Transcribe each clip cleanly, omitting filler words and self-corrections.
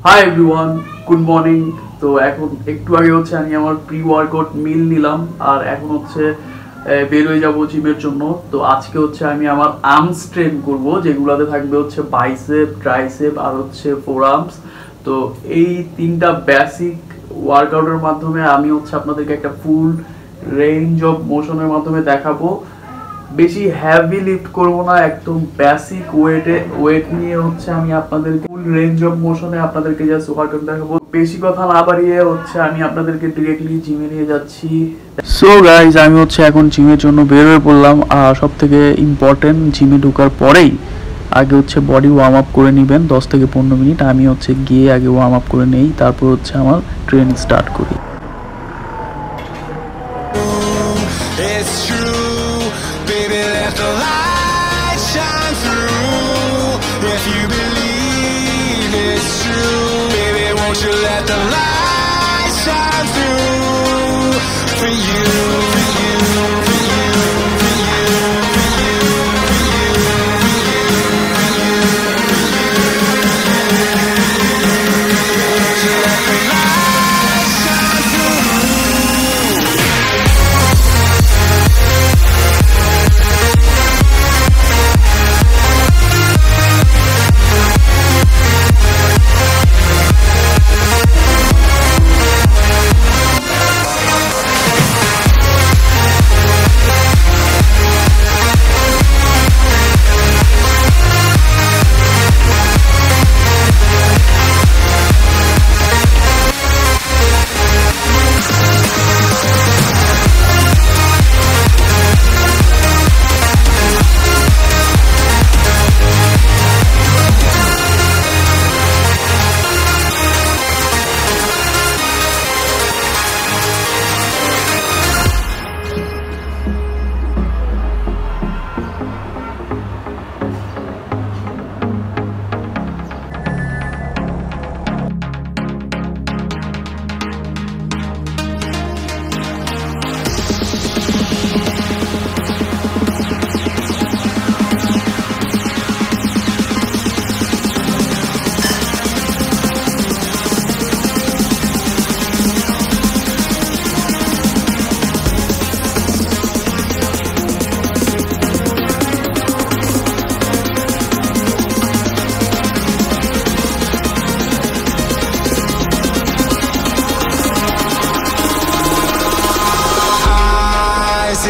Hi everyone, good morning. তো এখন একটু আগে হচ্ছে আমি আমার প্রি ওয়ার্কআউট মিল নিলাম আর এখন হচ্ছে বের হয়ে যাবো জিমের জন্য। তো আজকে হচ্ছে আমি আমার আর্মস ট্রেন করব, যেগুলোতে থাকবে হচ্ছে বাইসেপ, ট্রাইসেপ আর হচ্ছে ফোর আর্মস। তো এই তিনটা বেসিক ওয়ার্কআউটের মাধ্যমে আমি হচ্ছে আপনাদেরকে একটা ফুল রেঞ্জ অফ মোশনের মাধ্যমে দেখাবো। বেশি হ্যাভি লিফট করব না, একদম বেসিক ওয়েট নিয়ে হচ্ছে আমি আপনাদেরকে ফুল রেঞ্জ অফ মোশনে আপনাদেরকে জাস্ট ওয়ার্কআউট দেখাবো। বেশি কথা না বাড়িয়ে হচ্ছে আমি আপনাদেরকে ডিরেক্টলি জিমে নিয়ে যাচ্ছি। সো গাইজ, আমি হচ্ছে এখন জিমের জন্য বের হয়ে পড়লাম। আর সব থেকে ইম্পর্টেন্ট, জিমে ঢোকার পরেই আগে হচ্ছে বডি ওয়ার্ম আপ করে নেবেন 10 থেকে 15 মিনিট। আমি হচ্ছে গিয়ে আগে ওয়ার্ম আপ করে নেই, তারপর হচ্ছে আমার ট্রেনিং স্টার্ট করি। Baby, let the light shine through. If you believe it's true, baby, won't you let the light shine through for you, for you, for you, for you, for you, for you, for you, won't you let the light shine through?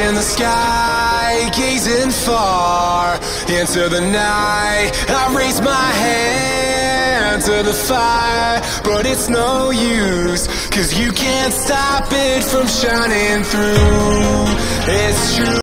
In the sky, gazing far into the night, I raise my hand to the fire, but it's no use, 'cause you can't stop it from shining through. It's true.